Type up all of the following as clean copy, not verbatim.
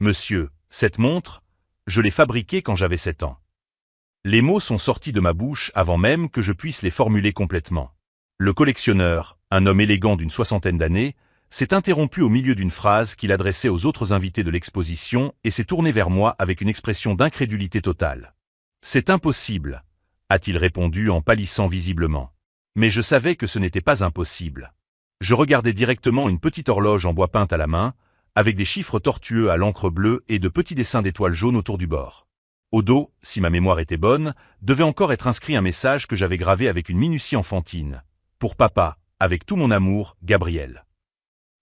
Monsieur, cette montre, je l'ai fabriquée quand j'avais 7 ans. Les mots sont sortis de ma bouche avant même que je puisse les formuler complètement. Le collectionneur, un homme élégant d'une 60aine d'années, s'est interrompu au milieu d'une phrase qu'il adressait aux autres invités de l'exposition et s'est tourné vers moi avec une expression d'incrédulité totale. « C'est impossible », a-t-il répondu en pâlissant visiblement. Mais je savais que ce n'était pas impossible. Je regardais directement une petite horloge en bois peint à la main, avec des chiffres tortueux à l'encre bleue et de petits dessins d'étoiles jaunes autour du bord. Au dos, si ma mémoire était bonne, devait encore être inscrit un message que j'avais gravé avec une minutie enfantine. « Pour papa, avec tout mon amour, Gabriel. »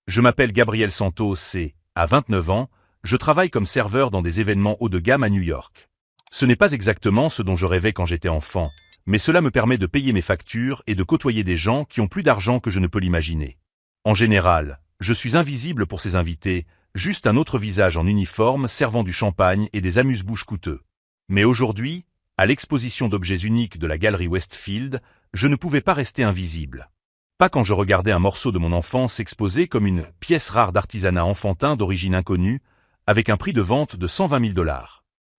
Je m'appelle Gabriel Santos et, à 29 ans, je travaille comme serveur dans des événements haut de gamme à New York. Ce n'est pas exactement ce dont je rêvais quand j'étais enfant, mais cela me permet de payer mes factures et de côtoyer des gens qui ont plus d'argent que je ne peux l'imaginer. En général, je suis invisible pour ces invités, juste un autre visage en uniforme servant du champagne et des amuse-bouches coûteux. Mais aujourd'hui, à l'exposition d'objets uniques de la galerie Westfield, je ne pouvais pas rester invisible. Pas quand je regardais un morceau de mon enfance exposé comme une pièce rare d'artisanat enfantin d'origine inconnue, avec un prix de vente de 120 000 $.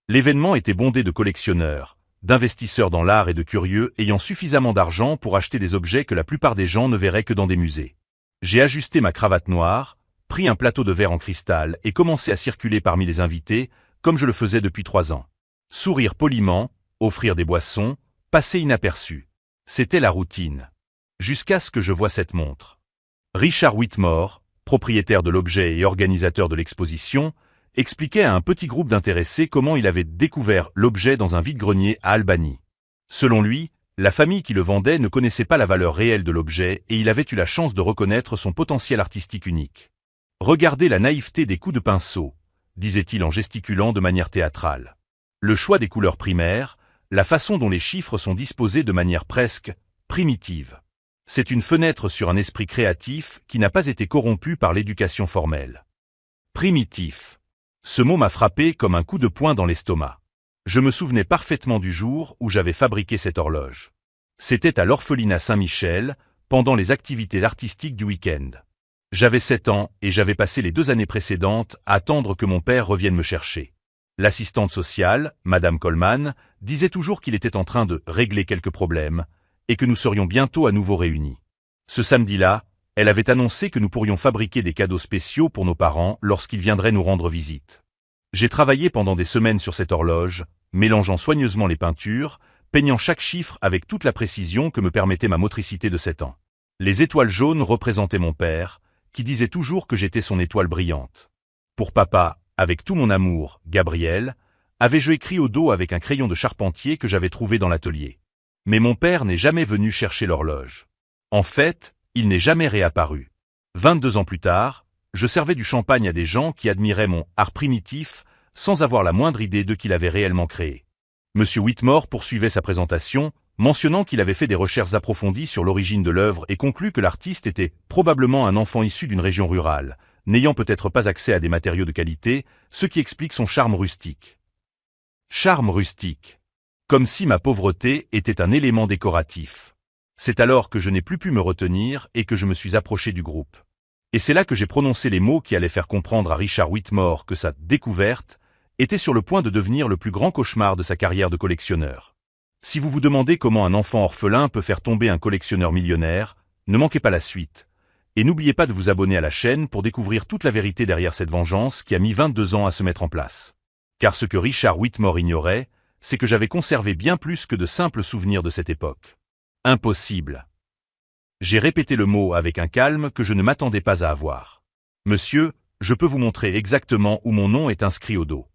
L'événement était bondé de collectionneurs, d'investisseurs dans l'art et de curieux ayant suffisamment d'argent pour acheter des objets que la plupart des gens ne verraient que dans des musées. J'ai ajusté ma cravate noire, pris un plateau de verre en cristal et commencé à circuler parmi les invités, comme je le faisais depuis 3 ans. Sourire poliment, offrir des boissons, passer inaperçu. C'était la routine. Jusqu'à ce que je voie cette montre. Richard Whitmore, propriétaire de l'objet et organisateur de l'exposition, expliquait à un petit groupe d'intéressés comment il avait découvert l'objet dans un vide-grenier à Albany. Selon lui, la famille qui le vendait ne connaissait pas la valeur réelle de l'objet et il avait eu la chance de reconnaître son potentiel artistique unique. « Regardez la naïveté des coups de pinceau », disait-il en gesticulant de manière théâtrale. Le choix des couleurs primaires, la façon dont les chiffres sont disposés de manière presque primitive. C'est une fenêtre sur un esprit créatif qui n'a pas été corrompu par l'éducation formelle. Primitif. Ce mot m'a frappé comme un coup de poing dans l'estomac. Je me souvenais parfaitement du jour où j'avais fabriqué cette horloge. C'était à l'orphelinat Saint-Michel, pendant les activités artistiques du week-end. J'avais 7 ans et j'avais passé les 2 années précédentes à attendre que mon père revienne me chercher. L'assistante sociale, Madame Coleman, disait toujours qu'il était en train de régler quelques problèmes, et que nous serions bientôt à nouveau réunis. Ce samedi-là, elle avait annoncé que nous pourrions fabriquer des cadeaux spéciaux pour nos parents lorsqu'ils viendraient nous rendre visite. J'ai travaillé pendant des semaines sur cette horloge, mélangeant soigneusement les peintures, peignant chaque chiffre avec toute la précision que me permettait ma motricité de 7 ans. Les étoiles jaunes représentaient mon père, qui disait toujours que j'étais son étoile brillante. Pour papa, avec tout mon amour, Gabriel, avais-je écrit au dos avec un crayon de charpentier que j'avais trouvé dans l'atelier. Mais mon père n'est jamais venu chercher l'horloge. En fait, il n'est jamais réapparu. 22 ans plus tard, je servais du champagne à des gens qui admiraient mon art primitif sans avoir la moindre idée de qui l'avait réellement créé. Monsieur Whitmore poursuivait sa présentation, mentionnant qu'il avait fait des recherches approfondies sur l'origine de l'œuvre et conclut que l'artiste était probablement un enfant issu d'une région rurale, n'ayant peut-être pas accès à des matériaux de qualité, ce qui explique son charme rustique. Charme rustique. Comme si ma pauvreté était un élément décoratif. C'est alors que je n'ai plus pu me retenir et que je me suis approché du groupe. Et c'est là que j'ai prononcé les mots qui allaient faire comprendre à Richard Whitmore que sa découverte était sur le point de devenir le plus grand cauchemar de sa carrière de collectionneur. Si vous vous demandez comment un enfant orphelin peut faire tomber un collectionneur millionnaire, ne manquez pas la suite. Et n'oubliez pas de vous abonner à la chaîne pour découvrir toute la vérité derrière cette vengeance qui a mis 22 ans à se mettre en place. Car ce que Richard Whitmore ignorait, c'est que j'avais conservé bien plus que de simples souvenirs de cette époque. Impossible. J'ai répété le mot avec un calme que je ne m'attendais pas à avoir. Monsieur, je peux vous montrer exactement où mon nom est inscrit au dos.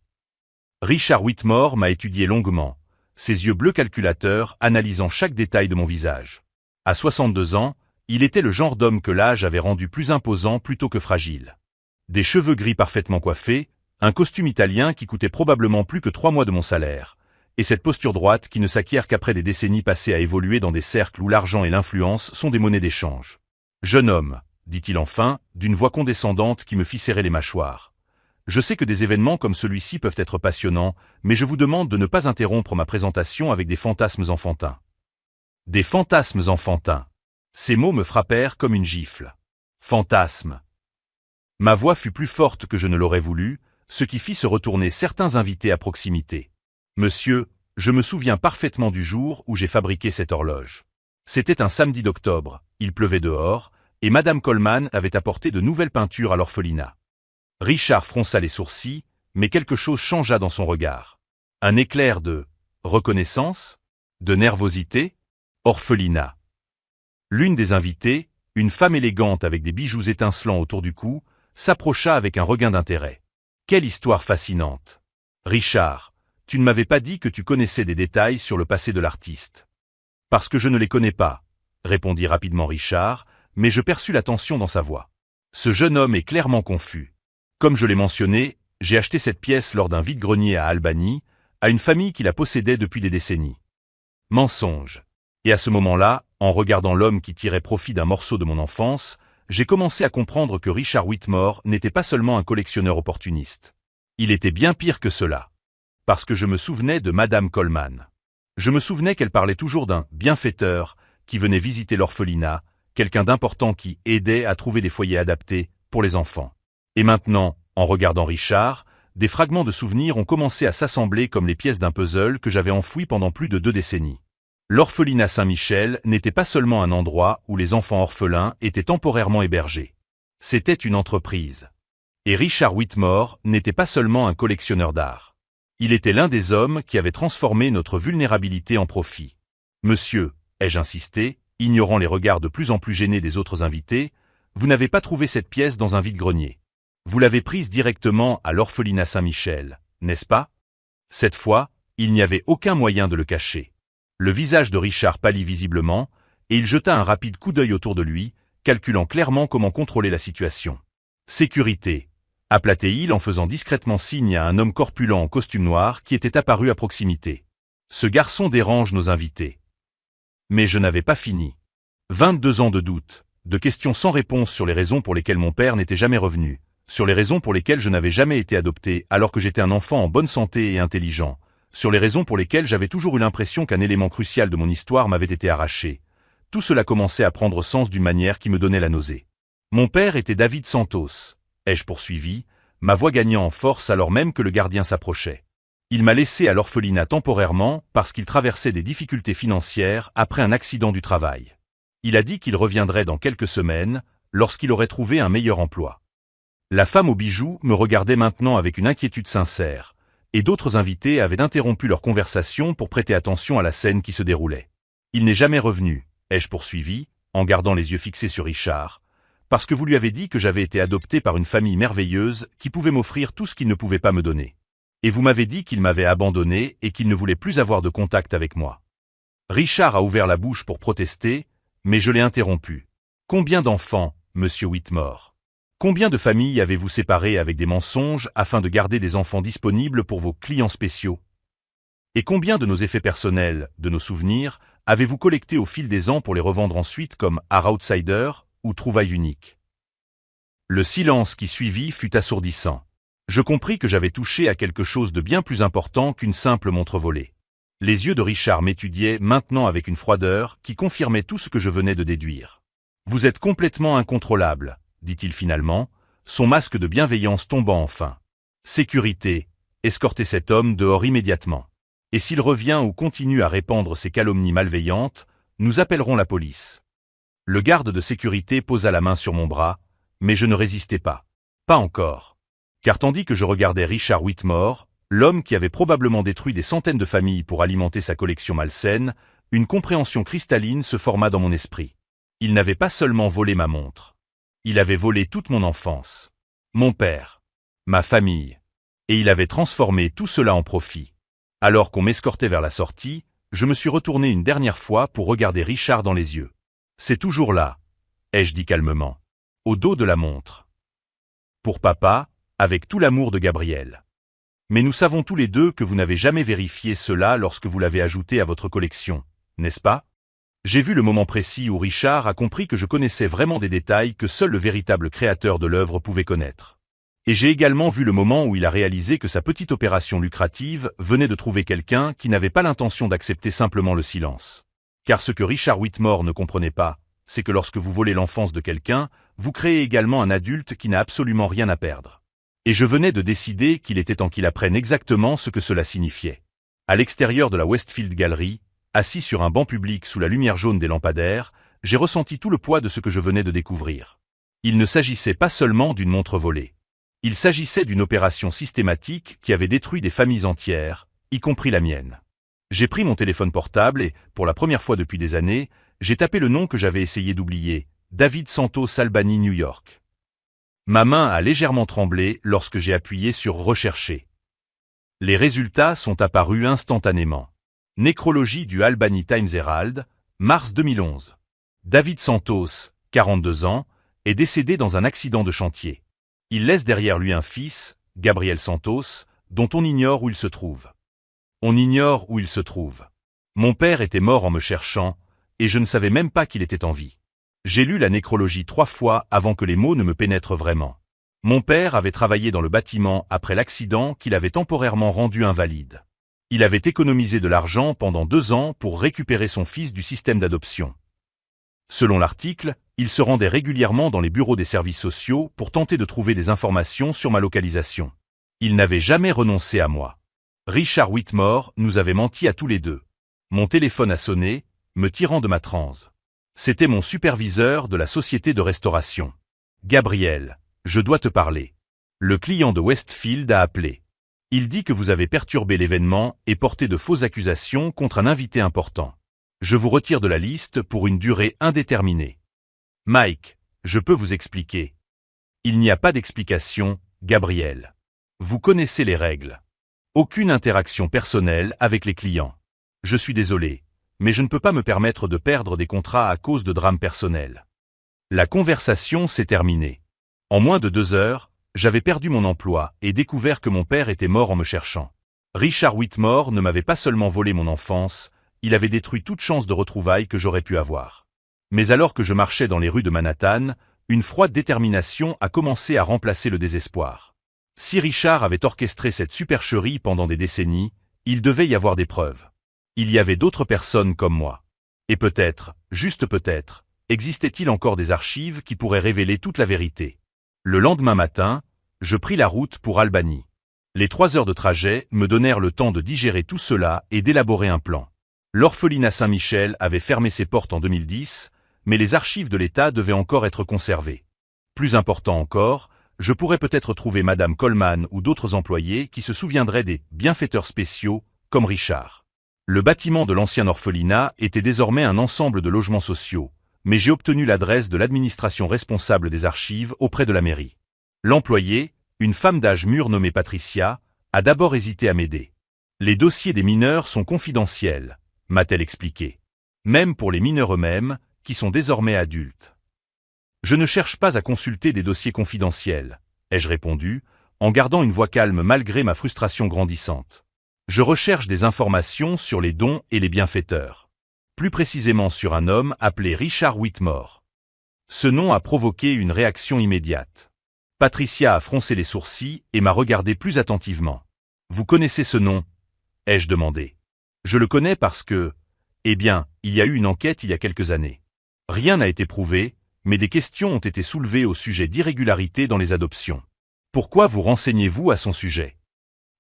Richard Whitmore m'a étudié longuement, ses yeux bleus calculateurs analysant chaque détail de mon visage. À 62 ans, il était le genre d'homme que l'âge avait rendu plus imposant plutôt que fragile. Des cheveux gris parfaitement coiffés, un costume italien qui coûtait probablement plus que 3 mois de mon salaire, et cette posture droite qui ne s'acquiert qu'après des décennies passées à évoluer dans des cercles où l'argent et l'influence sont des monnaies d'échange. « Jeune homme », dit-il enfin, d'une voix condescendante qui me fit serrer les mâchoires. « Je sais que des événements comme celui-ci peuvent être passionnants, mais je vous demande de ne pas interrompre ma présentation avec des fantasmes enfantins. » Des fantasmes enfantins. Ces mots me frappèrent comme une gifle. Fantasmes. Ma voix fut plus forte que je ne l'aurais voulu, ce qui fit se retourner certains invités à proximité. « Monsieur, je me souviens parfaitement du jour où j'ai fabriqué cette horloge. C'était un samedi d'octobre, il pleuvait dehors, et Madame Coleman avait apporté de nouvelles peintures à l'orphelinat. » Richard fronça les sourcils, mais quelque chose changea dans son regard. Un éclair de reconnaissance, de nervosité, orphelinat. L'une des invitées, une femme élégante avec des bijoux étincelants autour du cou, s'approcha avec un regain d'intérêt. Quelle histoire fascinante. Richard, tu ne m'avais pas dit que tu connaissais des détails sur le passé de l'artiste. Parce que je ne les connais pas, répondit rapidement Richard, mais je perçus la tension dans sa voix. Ce jeune homme est clairement confus. Comme je l'ai mentionné, j'ai acheté cette pièce lors d'un vide-grenier à Albany, à une famille qui la possédait depuis des décennies. Mensonge. Et à ce moment-là, en regardant l'homme qui tirait profit d'un morceau de mon enfance, j'ai commencé à comprendre que Richard Whitmore n'était pas seulement un collectionneur opportuniste. Il était bien pire que cela. Parce que je me souvenais de Madame Coleman. Je me souvenais qu'elle parlait toujours d'un bienfaiteur qui venait visiter l'orphelinat, quelqu'un d'important qui aidait à trouver des foyers adaptés pour les enfants. Et maintenant, en regardant Richard, des fragments de souvenirs ont commencé à s'assembler comme les pièces d'un puzzle que j'avais enfoui pendant plus de 2 décennies. L'orphelinat Saint-Michel n'était pas seulement un endroit où les enfants orphelins étaient temporairement hébergés. C'était une entreprise. Et Richard Whitmore n'était pas seulement un collectionneur d'art. Il était l'un des hommes qui avait transformé notre vulnérabilité en profit. Monsieur, ai-je insisté, ignorant les regards de plus en plus gênés des autres invités, vous n'avez pas trouvé cette pièce dans un vide-grenier. Vous l'avez prise directement à l'orphelinat Saint-Michel, n'est-ce pas? Cette fois, il n'y avait aucun moyen de le cacher. Le visage de Richard pâlit visiblement, et il jeta un rapide coup d'œil autour de lui, calculant clairement comment contrôler la situation. Sécurité, appelait-il en faisant discrètement signe à un homme corpulent en costume noir qui était apparu à proximité. Ce garçon dérange nos invités. Mais je n'avais pas fini. 22 ans de doute, de questions sans réponse sur les raisons pour lesquelles mon père n'était jamais revenu, sur les raisons pour lesquelles je n'avais jamais été adopté alors que j'étais un enfant en bonne santé et intelligent, sur les raisons pour lesquelles j'avais toujours eu l'impression qu'un élément crucial de mon histoire m'avait été arraché. Tout cela commençait à prendre sens d'une manière qui me donnait la nausée. Mon père était David Santos, ai-je poursuivi, ma voix gagnant en force alors même que le gardien s'approchait. Il m'a laissé à l'orphelinat temporairement parce qu'il traversait des difficultés financières après un accident du travail. Il a dit qu'il reviendrait dans quelques semaines, lorsqu'il aurait trouvé un meilleur emploi. La femme aux bijoux me regardait maintenant avec une inquiétude sincère, et d'autres invités avaient interrompu leur conversation pour prêter attention à la scène qui se déroulait. Il n'est jamais revenu, ai-je poursuivi, en gardant les yeux fixés sur Richard, parce que vous lui avez dit que j'avais été adopté par une famille merveilleuse qui pouvait m'offrir tout ce qu'il ne pouvait pas me donner. Et vous m'avez dit qu'il m'avait abandonné et qu'il ne voulait plus avoir de contact avec moi. Richard a ouvert la bouche pour protester, mais je l'ai interrompu. Combien d'enfants, monsieur Whitmore? Combien de familles avez-vous séparées avec des mensonges afin de garder des enfants disponibles pour vos clients spéciaux? Et combien de nos effets personnels, de nos souvenirs, avez-vous collectés au fil des ans pour les revendre ensuite comme art outsider ou trouvailles uniques? Le silence qui suivit fut assourdissant. Je compris que j'avais touché à quelque chose de bien plus important qu'une simple montre volée. Les yeux de Richard m'étudiaient maintenant avec une froideur qui confirmait tout ce que je venais de déduire. Vous êtes complètement incontrôlable, dit-il finalement, son masque de bienveillance tombant enfin. Sécurité, escortez cet homme dehors immédiatement. Et s'il revient ou continue à répandre ces calomnies malveillantes, nous appellerons la police. Le garde de sécurité posa la main sur mon bras, mais je ne résistais pas. Pas encore. Car tandis que je regardais Richard Whitmore, l'homme qui avait probablement détruit des centaines de familles pour alimenter sa collection malsaine, une compréhension cristalline se forma dans mon esprit. Il n'avait pas seulement volé ma montre. Il avait volé toute mon enfance. Mon père. Ma famille. Et il avait transformé tout cela en profit. Alors qu'on m'escortait vers la sortie, je me suis retourné une dernière fois pour regarder Richard dans les yeux. C'est toujours là, ai-je dit calmement. Au dos de la montre. Pour papa, avec tout l'amour de Gabriel. Mais nous savons tous les deux que vous n'avez jamais vérifié cela lorsque vous l'avez ajouté à votre collection, n'est-ce pas? J'ai vu le moment précis où Richard a compris que je connaissais vraiment des détails que seul le véritable créateur de l'œuvre pouvait connaître. Et j'ai également vu le moment où il a réalisé que sa petite opération lucrative venait de trouver quelqu'un qui n'avait pas l'intention d'accepter simplement le silence. Car ce que Richard Whitmore ne comprenait pas, c'est que lorsque vous volez l'enfance de quelqu'un, vous créez également un adulte qui n'a absolument rien à perdre. Et je venais de décider qu'il était temps qu'il apprenne exactement ce que cela signifiait. À l'extérieur de la Westfield Gallery, assis sur un banc public sous la lumière jaune des lampadaires, j'ai ressenti tout le poids de ce que je venais de découvrir. Il ne s'agissait pas seulement d'une montre volée. Il s'agissait d'une opération systématique qui avait détruit des familles entières, y compris la mienne. J'ai pris mon téléphone portable et, pour la première fois depuis des années, j'ai tapé le nom que j'avais essayé d'oublier, David Santos Albany, New York. Ma main a légèrement tremblé lorsque j'ai appuyé sur Rechercher. Les résultats sont apparus instantanément. Nécrologie du Albany Times Herald, mars 2011. David Santos, 42 ans, est décédé dans un accident de chantier. Il laisse derrière lui un fils, Gabriel Santos, dont on ignore où il se trouve. On ignore où il se trouve. Mon père était mort en me cherchant, et je ne savais même pas qu'il était en vie. J'ai lu la nécrologie 3 fois avant que les mots ne me pénètrent vraiment. Mon père avait travaillé dans le bâtiment après l'accident qu'il avait temporairement rendu invalide. Il avait économisé de l'argent pendant 2 ans pour récupérer son fils du système d'adoption. Selon l'article, il se rendait régulièrement dans les bureaux des services sociaux pour tenter de trouver des informations sur ma localisation. Il n'avait jamais renoncé à moi. Richard Whitmore nous avait menti à tous les deux. Mon téléphone a sonné, me tirant de ma transe. C'était mon superviseur de la société de restauration. Gabriel, je dois te parler. Le client de Westfield a appelé. Il dit que vous avez perturbé l'événement et porté de fausses accusations contre un invité important. Je vous retire de la liste pour une durée indéterminée. Mike, je peux vous expliquer. Il n'y a pas d'explication, Gabriel. Vous connaissez les règles. Aucune interaction personnelle avec les clients. Je suis désolé, mais je ne peux pas me permettre de perdre des contrats à cause de drames personnels. La conversation s'est terminée. En moins de 2 heures, j'avais perdu mon emploi et découvert que mon père était mort en me cherchant. Richard Whitmore ne m'avait pas seulement volé mon enfance, il avait détruit toute chance de retrouvailles que j'aurais pu avoir. Mais alors que je marchais dans les rues de Manhattan, une froide détermination a commencé à remplacer le désespoir. Si Richard avait orchestré cette supercherie pendant des décennies, il devait y avoir des preuves. Il y avait d'autres personnes comme moi. Et peut-être, juste peut-être, existait-il encore des archives qui pourraient révéler toute la vérité. Le lendemain matin, je pris la route pour Albany. Les 3 heures de trajet me donnèrent le temps de digérer tout cela et d'élaborer un plan. L'orphelinat Saint-Michel avait fermé ses portes en 2010, mais les archives de l'État devaient encore être conservées. Plus important encore, je pourrais peut-être trouver Madame Coleman ou d'autres employés qui se souviendraient des bienfaiteurs spéciaux, comme Richard. Le bâtiment de l'ancien orphelinat était désormais un ensemble de logements sociaux, mais j'ai obtenu l'adresse de l'administration responsable des archives auprès de la mairie. L'employée, une femme d'âge mûr nommée Patricia, a d'abord hésité à m'aider. Les dossiers des mineurs sont confidentiels, m'a-t-elle expliqué. Même pour les mineurs eux-mêmes, qui sont désormais adultes. Je ne cherche pas à consulter des dossiers confidentiels, ai-je répondu, en gardant une voix calme malgré ma frustration grandissante. Je recherche des informations sur les dons et les bienfaiteurs. Plus précisément sur un homme appelé Richard Whitmore. Ce nom a provoqué une réaction immédiate. Patricia a froncé les sourcils et m'a regardé plus attentivement. Vous connaissez ce nom? Ai-je demandé. Je le connais parce que, eh bien, il y a eu une enquête il y a quelques années. Rien n'a été prouvé, mais des questions ont été soulevées au sujet d'irrégularités dans les adoptions. Pourquoi vous renseignez-vous à son sujet?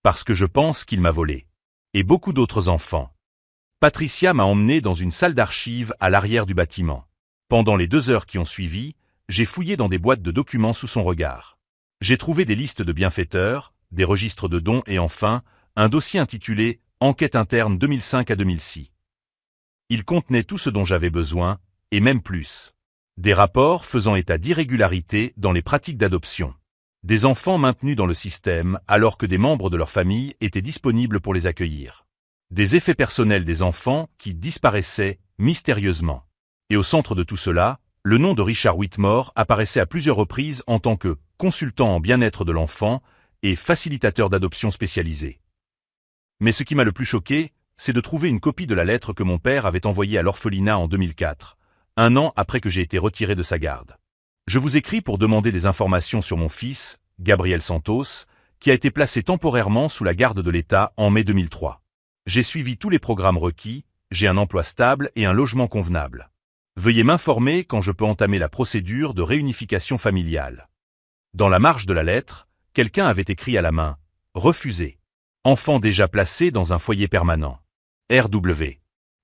Parce que je pense qu'il m'a volé. Et beaucoup d'autres enfants. Patricia m'a emmené dans une salle d'archives à l'arrière du bâtiment. Pendant les 2 heures qui ont suivi, j'ai fouillé dans des boîtes de documents sous son regard. J'ai trouvé des listes de bienfaiteurs, des registres de dons et enfin, un dossier intitulé « Enquête interne 2005 à 2006 ». Il contenait tout ce dont j'avais besoin, et même plus. Des rapports faisant état d'irrégularités dans les pratiques d'adoption. Des enfants maintenus dans le système alors que des membres de leur famille étaient disponibles pour les accueillir. Des effets personnels des enfants qui disparaissaient mystérieusement. Et au centre de tout cela, le nom de Richard Whitmore apparaissait à plusieurs reprises en tant que consultant en bien-être de l'enfant et facilitateur d'adoption spécialisé. Mais ce qui m'a le plus choqué, c'est de trouver une copie de la lettre que mon père avait envoyée à l'orphelinat en 2004, 1 an après que j'ai été retiré de sa garde. Je vous écris pour demander des informations sur mon fils, Gabriel Santos, qui a été placé temporairement sous la garde de l'État en mai 2003. J'ai suivi tous les programmes requis, j'ai un emploi stable et un logement convenable. Veuillez m'informer quand je peux entamer la procédure de réunification familiale. Dans la marge de la lettre, quelqu'un avait écrit à la main « Refusé ». Enfant déjà placé dans un foyer permanent. R.W.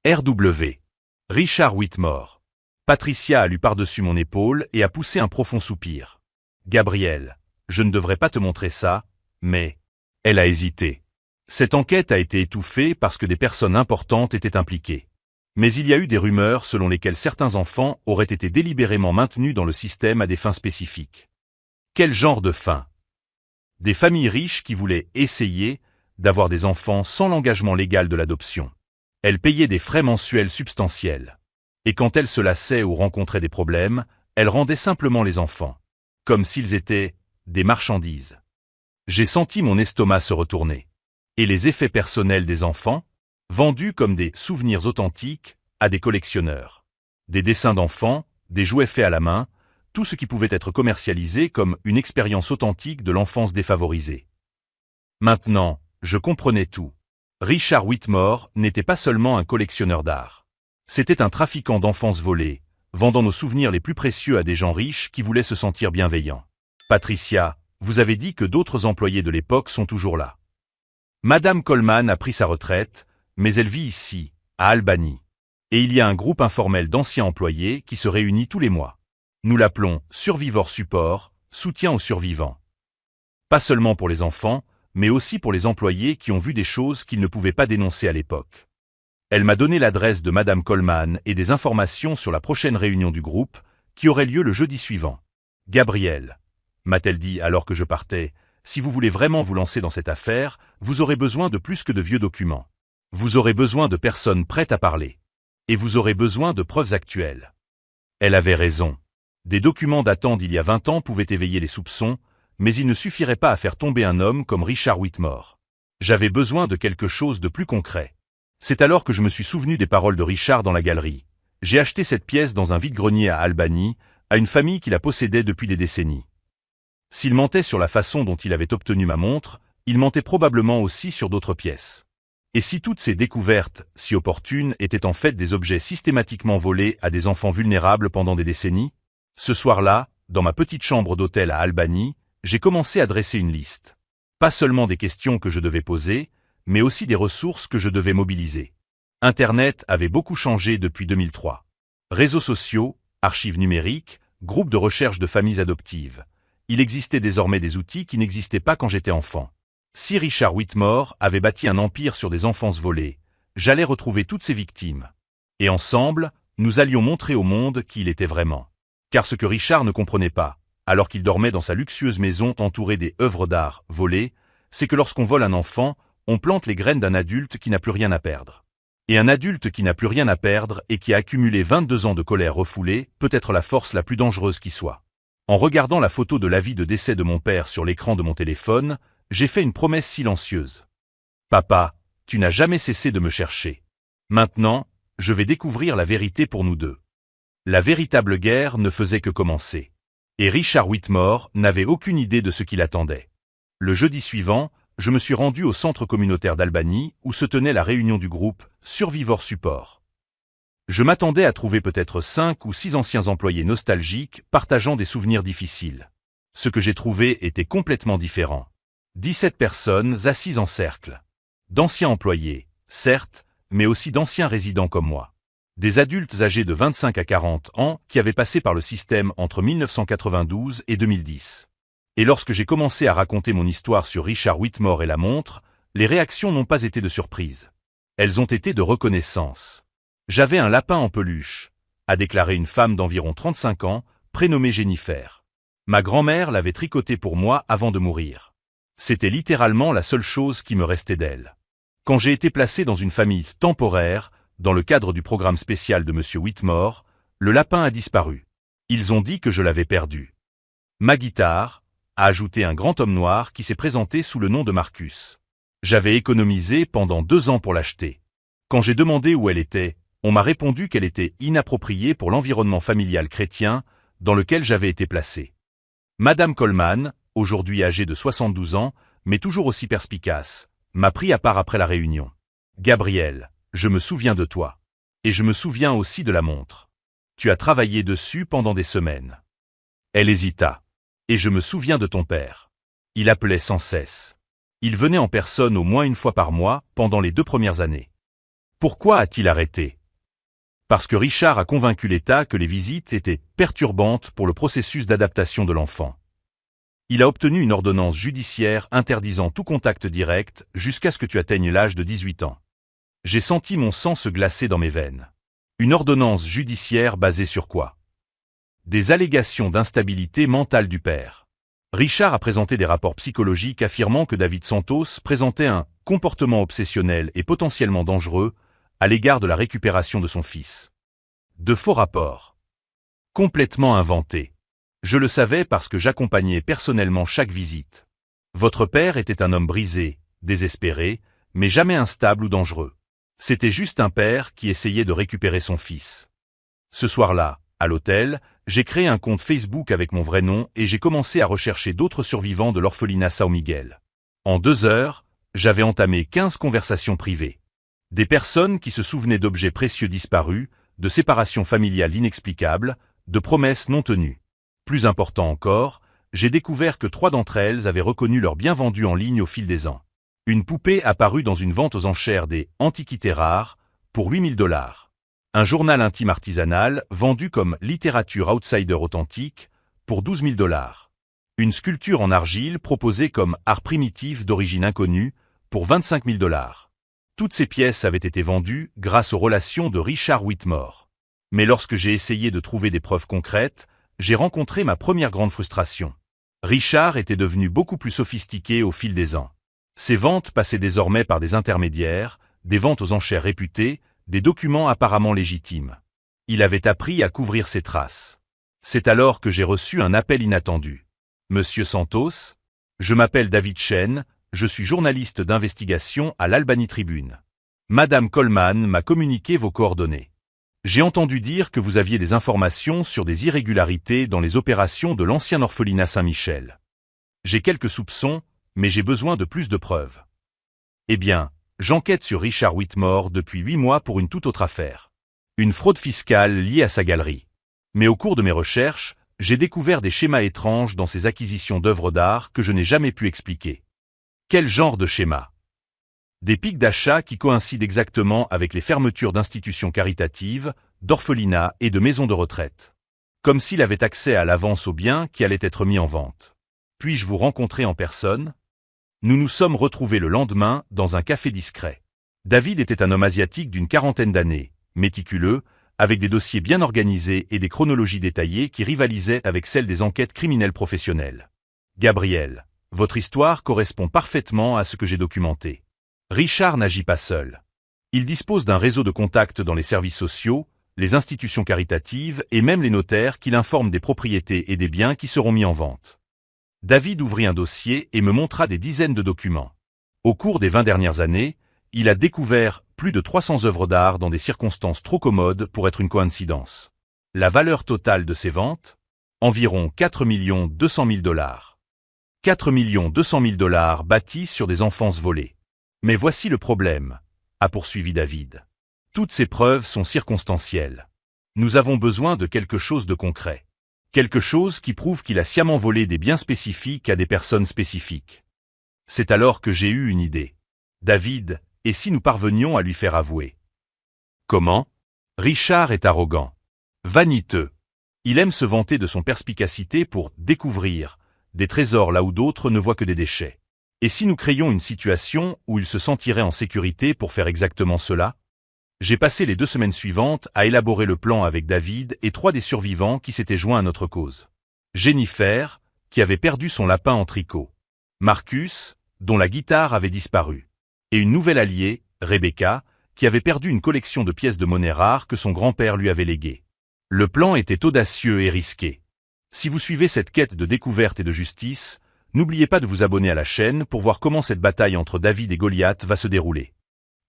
R.W. Richard Whitmore. Patricia a lu par-dessus mon épaule et a poussé un profond soupir. Gabriel, je ne devrais pas te montrer ça, mais... Elle a hésité. Cette enquête a été étouffée parce que des personnes importantes étaient impliquées. Mais il y a eu des rumeurs selon lesquelles certains enfants auraient été délibérément maintenus dans le système à des fins spécifiques. Quel genre de fins? Des familles riches qui voulaient essayer d'avoir des enfants sans l'engagement légal de l'adoption. Elles payaient des frais mensuels substantiels. Et quand elles se lassaient ou rencontraient des problèmes, elles rendaient simplement les enfants, comme s'ils étaient des marchandises. J'ai senti mon estomac se retourner. Et les effets personnels des enfants, vendus comme des souvenirs authentiques à des collectionneurs. Des dessins d'enfants, des jouets faits à la main, tout ce qui pouvait être commercialisé comme une expérience authentique de l'enfance défavorisée. Maintenant, je comprenais tout. Richard Whitmore n'était pas seulement un collectionneur d'art. C'était un trafiquant d'enfance volée, vendant nos souvenirs les plus précieux à des gens riches qui voulaient se sentir bienveillants. Patricia, vous avez dit que d'autres employés de l'époque sont toujours là. Madame Coleman a pris sa retraite, mais elle vit ici, à Albany. Et il y a un groupe informel d'anciens employés qui se réunit tous les mois. Nous l'appelons Survivor Support, soutien aux survivants. Pas seulement pour les enfants, mais aussi pour les employés qui ont vu des choses qu'ils ne pouvaient pas dénoncer à l'époque. Elle m'a donné l'adresse de Madame Coleman et des informations sur la prochaine réunion du groupe, qui aurait lieu le jeudi suivant. Gabriel, m'a-t-elle dit alors que je partais, si vous voulez vraiment vous lancer dans cette affaire, vous aurez besoin de plus que de vieux documents. Vous aurez besoin de personnes prêtes à parler. Et vous aurez besoin de preuves actuelles. Elle avait raison. Des documents datant d'il y a 20 ans pouvaient éveiller les soupçons, mais il ne suffirait pas à faire tomber un homme comme Richard Whitmore. J'avais besoin de quelque chose de plus concret. C'est alors que je me suis souvenu des paroles de Richard dans la galerie. J'ai acheté cette pièce dans un vide-grenier à Albany, à une famille qui la possédait depuis des décennies. S'il mentait sur la façon dont il avait obtenu ma montre, il mentait probablement aussi sur d'autres pièces. Et si toutes ces découvertes, si opportunes, étaient en fait des objets systématiquement volés à des enfants vulnérables pendant des décennies? Ce soir-là, dans ma petite chambre d'hôtel à Albany, j'ai commencé à dresser une liste. Pas seulement des questions que je devais poser, mais aussi des ressources que je devais mobiliser. Internet avait beaucoup changé depuis 2003. Réseaux sociaux, archives numériques, groupes de recherche de familles adoptives. Il existait désormais des outils qui n'existaient pas quand j'étais enfant. Si Richard Whitmore avait bâti un empire sur des enfances volées, j'allais retrouver toutes ses victimes. Et ensemble, nous allions montrer au monde qui il était vraiment. Car ce que Richard ne comprenait pas, alors qu'il dormait dans sa luxueuse maison entourée des œuvres d'art volées, c'est que lorsqu'on vole un enfant, on plante les graines d'un adulte qui n'a plus rien à perdre. Et un adulte qui n'a plus rien à perdre et qui a accumulé 22 ans de colère refoulée peut être la force la plus dangereuse qui soit. En regardant la photo de l'avis de décès de mon père sur l'écran de mon téléphone, j'ai fait une promesse silencieuse. Papa, tu n'as jamais cessé de me chercher. Maintenant, je vais découvrir la vérité pour nous deux. La véritable guerre ne faisait que commencer. Et Richard Whitmore n'avait aucune idée de ce qui l'attendait. Le jeudi suivant, je me suis rendu au centre communautaire d'Albany où se tenait la réunion du groupe Survivor Support. Je m'attendais à trouver peut-être 5 ou 6 anciens employés nostalgiques partageant des souvenirs difficiles. Ce que j'ai trouvé était complètement différent. 17 personnes assises en cercle. D'anciens employés, certes, mais aussi d'anciens résidents comme moi. Des adultes âgés de 25 à 40 ans qui avaient passé par le système entre 1992 et 2010. Et lorsque j'ai commencé à raconter mon histoire sur Richard Whitmore et la montre, les réactions n'ont pas été de surprise. Elles ont été de reconnaissance. J'avais un lapin en peluche, a déclaré une femme d'environ 35 ans, prénommée Jennifer. Ma grand-mère l'avait tricoté pour moi avant de mourir. C'était littéralement la seule chose qui me restait d'elle. Quand j'ai été placé dans une famille temporaire, dans le cadre du programme spécial de M. Whitmore, le lapin a disparu. Ils ont dit que je l'avais perdu. Ma guitare, a ajouté un grand homme noir qui s'est présenté sous le nom de Marcus. J'avais économisé pendant 2 ans pour l'acheter. Quand j'ai demandé où elle était, on m'a répondu qu'elle était inappropriée pour l'environnement familial chrétien dans lequel j'avais été placé. Madame Coleman, aujourd'hui âgée de 72 ans, mais toujours aussi perspicace, m'a pris à part après la réunion. Gabriel, je me souviens de toi. Et je me souviens aussi de la montre. Tu as travaillé dessus pendant des semaines. Elle hésita. Et je me souviens de ton père. Il appelait sans cesse. Il venait en personne au moins une fois par mois pendant les 2 premières années. Pourquoi a-t-il arrêté? Parce que Richard a convaincu l'État que les visites étaient perturbantes pour le processus d'adaptation de l'enfant. Il a obtenu une ordonnance judiciaire interdisant tout contact direct jusqu'à ce que tu atteignes l'âge de 18 ans. J'ai senti mon sang se glacer dans mes veines. Une ordonnance judiciaire basée sur quoi? Des allégations d'instabilité mentale du père. Richard a présenté des rapports psychologiques affirmant que David Santos présentait un comportement obsessionnel et potentiellement dangereux à l'égard de la récupération de son fils. De faux rapports. Complètement inventés. Je le savais parce que j'accompagnais personnellement chaque visite. Votre père était un homme brisé, désespéré, mais jamais instable ou dangereux. C'était juste un père qui essayait de récupérer son fils. Ce soir-là, à l'hôtel, j'ai créé un compte Facebook avec mon vrai nom et j'ai commencé à rechercher d'autres survivants de l'orphelinat São Miguel. En 2 heures, j'avais entamé 15 conversations privées. Des personnes qui se souvenaient d'objets précieux disparus, de séparations familiales inexplicables, de promesses non tenues. Plus important encore, j'ai découvert que 3 d'entre elles avaient reconnu leur bien vendu en ligne au fil des ans. Une poupée apparue dans une vente aux enchères des antiquités rares pour 8 000 $. Un journal intime artisanal vendu comme littérature outsider authentique pour 12 000 $. Une sculpture en argile proposée comme art primitif d'origine inconnue pour 25 000 $. Toutes ces pièces avaient été vendues grâce aux relations de Richard Whitmore. Mais lorsque j'ai essayé de trouver des preuves concrètes, j'ai rencontré ma première grande frustration. Richard était devenu beaucoup plus sophistiqué au fil des ans. Ses ventes passaient désormais par des intermédiaires, des ventes aux enchères réputées, des documents apparemment légitimes. Il avait appris à couvrir ses traces. C'est alors que j'ai reçu un appel inattendu. Monsieur Santos, je m'appelle David Chen, je suis journaliste d'investigation à l'Albany Tribune. Madame Coleman m'a communiqué vos coordonnées. J'ai entendu dire que vous aviez des informations sur des irrégularités dans les opérations de l'ancien orphelinat Saint-Michel. J'ai quelques soupçons, mais j'ai besoin de plus de preuves. Eh bien, j'enquête sur Richard Whitmore depuis 8 mois pour une toute autre affaire. Une fraude fiscale liée à sa galerie. Mais au cours de mes recherches, j'ai découvert des schémas étranges dans ses acquisitions d'œuvres d'art que je n'ai jamais pu expliquer. Quel genre de schéma? Des pics d'achat qui coïncident exactement avec les fermetures d'institutions caritatives, d'orphelinats et de maisons de retraite. Comme s'il avait accès à l'avance aux biens qui allaient être mis en vente. Puis-je vous rencontrer en personne? Nous nous sommes retrouvés le lendemain dans un café discret. David était un homme asiatique d'une 40aine d'années, méticuleux, avec des dossiers bien organisés et des chronologies détaillées qui rivalisaient avec celles des enquêtes criminelles professionnelles. Gabriel, votre histoire correspond parfaitement à ce que j'ai documenté. Richard n'agit pas seul. Il dispose d'un réseau de contacts dans les services sociaux, les institutions caritatives et même les notaires qui l'informent des propriétés et des biens qui seront mis en vente. David ouvrit un dossier et me montra des dizaines de documents. Au cours des 20 dernières années, il a découvert plus de 300 œuvres d'art dans des circonstances trop commodes pour être une coïncidence. La valeur totale de ces ventes? Environ 4 200 000 $. 4 200 000 $ bâtis sur des enfances volées. Mais voici le problème, a poursuivi David. Toutes ces preuves sont circonstancielles. Nous avons besoin de quelque chose de concret. Quelque chose qui prouve qu'il a sciemment volé des biens spécifiques à des personnes spécifiques. C'est alors que j'ai eu une idée. David, et si nous parvenions à lui faire avouer? Comment? Richard est arrogant. Vaniteux. Il aime se vanter de son perspicacité pour découvrir des trésors là où d'autres ne voient que des déchets. Et si nous créions une situation où il se sentirait en sécurité pour faire exactement cela? J'ai passé les 2 semaines suivantes à élaborer le plan avec David et 3 des survivants qui s'étaient joints à notre cause. Jennifer, qui avait perdu son lapin en tricot. Marcus, dont la guitare avait disparu. Et une nouvelle alliée, Rebecca, qui avait perdu une collection de pièces de monnaie rares que son grand-père lui avait léguées. Le plan était audacieux et risqué. Si vous suivez cette quête de découverte et de justice, n'oubliez pas de vous abonner à la chaîne pour voir comment cette bataille entre David et Goliath va se dérouler.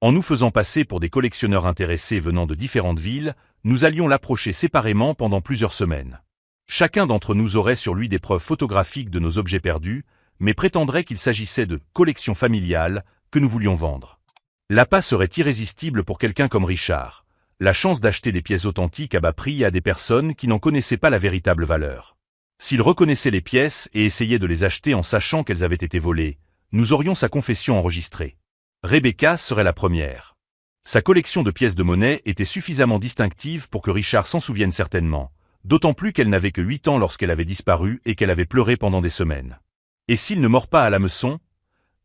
En nous faisant passer pour des collectionneurs intéressés venant de différentes villes, nous allions l'approcher séparément pendant plusieurs semaines. Chacun d'entre nous aurait sur lui des preuves photographiques de nos objets perdus, mais prétendrait qu'il s'agissait de collections familiales que nous voulions vendre. L'appât serait irrésistible pour quelqu'un comme Richard. La chance d'acheter des pièces authentiques à bas prix à des personnes qui n'en connaissaient pas la véritable valeur. S'il reconnaissait les pièces et essayait de les acheter en sachant qu'elles avaient été volées, nous aurions sa confession enregistrée. Rebecca serait la première. Sa collection de pièces de monnaie était suffisamment distinctive pour que Richard s'en souvienne certainement, d'autant plus qu'elle n'avait que 8 ans lorsqu'elle avait disparu et qu'elle avait pleuré pendant des semaines. « Et s'il ne mord pas à l'hameçon »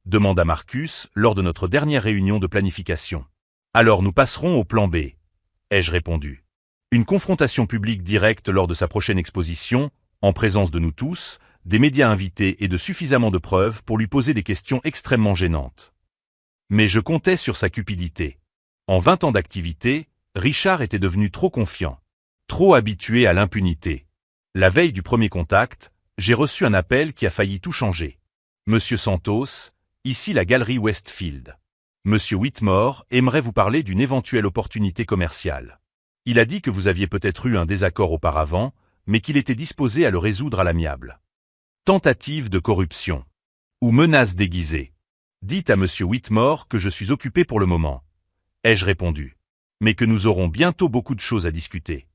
demanda Marcus lors de notre dernière réunion de planification. « Alors nous passerons au plan B » ai-je répondu. Une confrontation publique directe lors de sa prochaine exposition, en présence de nous tous, des médias invités et de suffisamment de preuves pour lui poser des questions extrêmement gênantes. Mais je comptais sur sa cupidité. En 20 ans d'activité, Richard était devenu trop confiant, trop habitué à l'impunité. La veille du premier contact, j'ai reçu un appel qui a failli tout changer. Monsieur Santos, ici la galerie Westfield. Monsieur Whitmore aimerait vous parler d'une éventuelle opportunité commerciale. Il a dit que vous aviez peut-être eu un désaccord auparavant, mais qu'il était disposé à le résoudre à l'amiable. Tentative de corruption. Ou menace déguisée. Dites à Monsieur Whitmore que je suis occupé pour le moment. Ai-je répondu. Mais que nous aurons bientôt beaucoup de choses à discuter.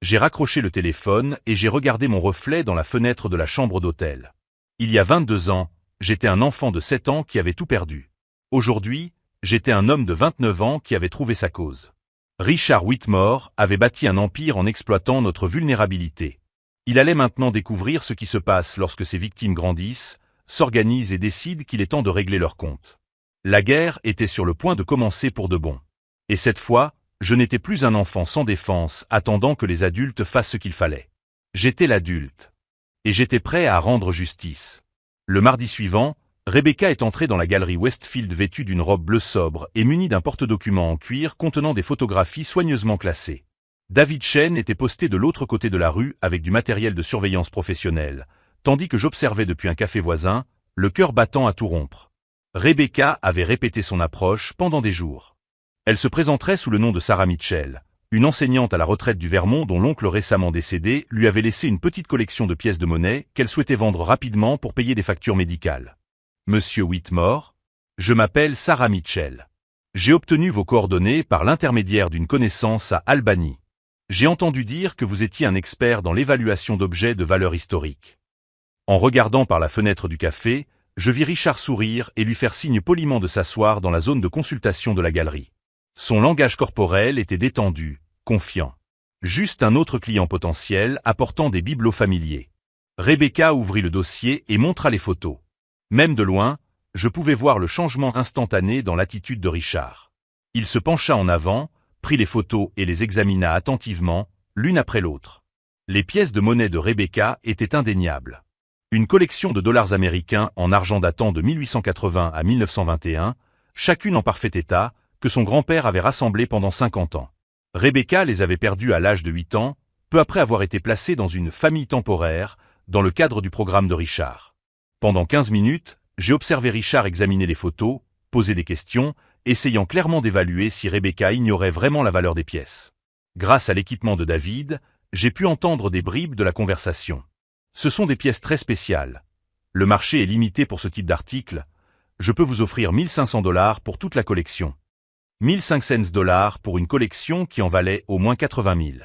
J'ai raccroché le téléphone et j'ai regardé mon reflet dans la fenêtre de la chambre d'hôtel. Il y a 22 ans, j'étais un enfant de 7 ans qui avait tout perdu. Aujourd'hui, j'étais un homme de 29 ans qui avait trouvé sa cause. Richard Whitmore avait bâti un empire en exploitant notre vulnérabilité. Il allait maintenant découvrir ce qui se passe lorsque ses victimes grandissent, s'organisent et décident qu'il est temps de régler leurs comptes. La guerre était sur le point de commencer pour de bon. Et cette fois, je n'étais plus un enfant sans défense attendant que les adultes fassent ce qu'il fallait. J'étais l'adulte. Et j'étais prêt à rendre justice. Le mardi suivant, Rebecca est entrée dans la galerie Westfield vêtue d'une robe bleue sobre et munie d'un porte-documents en cuir contenant des photographies soigneusement classées. David Chen était posté de l'autre côté de la rue avec du matériel de surveillance professionnelle, tandis que j'observais depuis un café voisin, le cœur battant à tout rompre. Rebecca avait répété son approche pendant des jours. Elle se présenterait sous le nom de Sarah Mitchell, une enseignante à la retraite du Vermont dont l'oncle récemment décédé lui avait laissé une petite collection de pièces de monnaie qu'elle souhaitait vendre rapidement pour payer des factures médicales. Monsieur Whitmore, je m'appelle Sarah Mitchell. J'ai obtenu vos coordonnées par l'intermédiaire d'une connaissance à Albany. J'ai entendu dire que vous étiez un expert dans l'évaluation d'objets de valeur historique. En regardant par la fenêtre du café, je vis Richard sourire et lui faire signe poliment de s'asseoir dans la zone de consultation de la galerie. Son langage corporel était détendu, confiant. Juste un autre client potentiel apportant des bibelots familiers. Rebecca ouvrit le dossier et montra les photos. Même de loin, je pouvais voir le changement instantané dans l'attitude de Richard. Il se pencha en avant, prit les photos et les examina attentivement, l'une après l'autre. Les pièces de monnaie de Rebecca étaient indéniables. Une collection de dollars américains en argent datant de 1880 à 1921, chacune en parfait état, que son grand-père avait rassemblé pendant 50 ans. Rebecca les avait perdus à l'âge de 8 ans, peu après avoir été placée dans une famille temporaire, dans le cadre du programme de Richard. Pendant 15 minutes, j'ai observé Richard examiner les photos, poser des questions, essayant clairement d'évaluer si Rebecca ignorait vraiment la valeur des pièces. Grâce à l'équipement de David, j'ai pu entendre des bribes de la conversation. Ce sont des pièces très spéciales. Le marché est limité pour ce type d'article. Je peux vous offrir $1 500 pour toute la collection. 1500 $ pour une collection qui en valait au moins 80 000.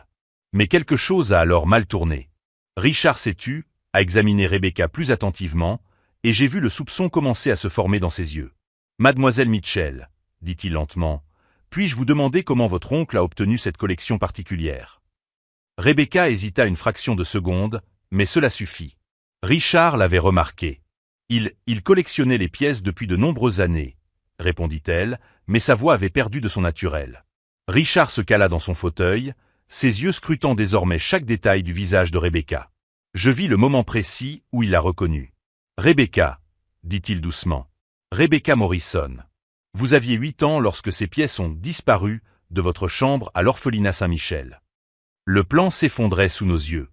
Mais quelque chose a alors mal tourné. Richard s'est tu, a examiné Rebecca plus attentivement, et j'ai vu le soupçon commencer à se former dans ses yeux. « Mademoiselle Mitchell, dit-il lentement, puis-je vous demander comment votre oncle a obtenu cette collection particulière ?» Rebecca hésita une fraction de seconde, mais cela suffit. Richard l'avait remarqué. Il collectionnait les pièces depuis de nombreuses années, répondit-elle, mais sa voix avait perdu de son naturel. Richard se cala dans son fauteuil, ses yeux scrutant désormais chaque détail du visage de Rebecca. Je vis le moment précis où il la reconnut. « Rebecca, dit-il doucement. Rebecca Morrison. Vous aviez 8 ans lorsque ces pièces ont disparu de votre chambre à l'orphelinat Saint-Michel. » Le plan s'effondrait sous nos yeux.